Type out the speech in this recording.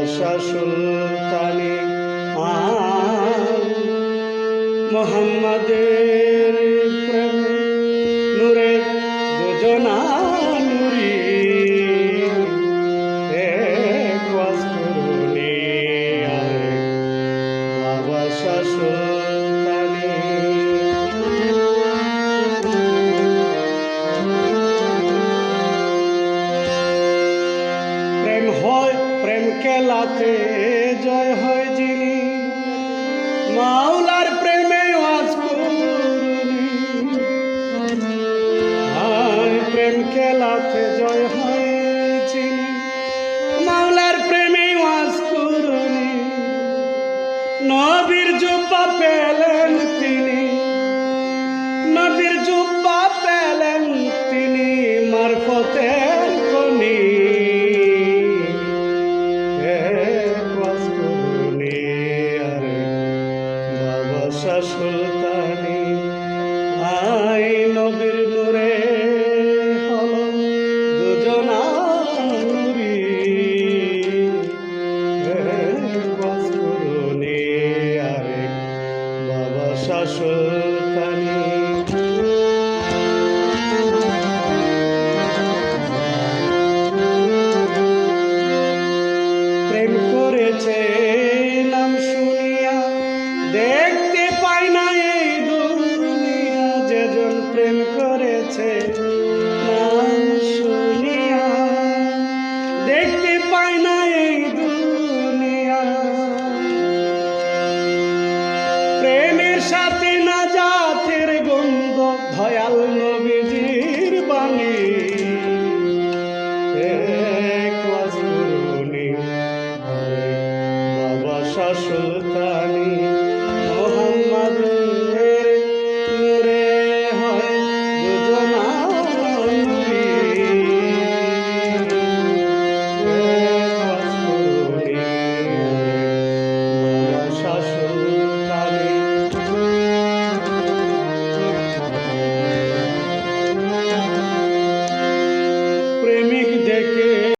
বাদশা সুলতানি মোহাম্মদের প্রেমে নূরের দুজনা নুরি এক ওয়াজ করুনি বাদশা সুলতানি। প্রেম হয় প্রেম খেলাতে জয় হয় যিনি মাওলার প্রেমে ওয়াজ করুনি। প্রেম খেলাতে জয় হয় যিনি মাওলার প্রেমে ওয়াজ করুনি। নবীর জুব্বা পেলেন তিনি, নবীর জুব্বা পেলেন তিনি মারফতের খনি বাদশা সুলতানি। আই নবীর নূরে হলো দুজনা নুরি ওয়াজ করুনি আরেক বাদশা সুলতানি। প্রেম করেছে নাম শুনিয়া দেখতে পাই না এই দুনিয়া, যেজন প্রেম করেছে নাম শুনিয়া দেখতে পাই না এই দুনিয়া। প্রেমের সাথে না জাতের গন্ধ দয়াল নবীজির বাণী এক ওয়াজ করুনি বাদশা সুলতানি।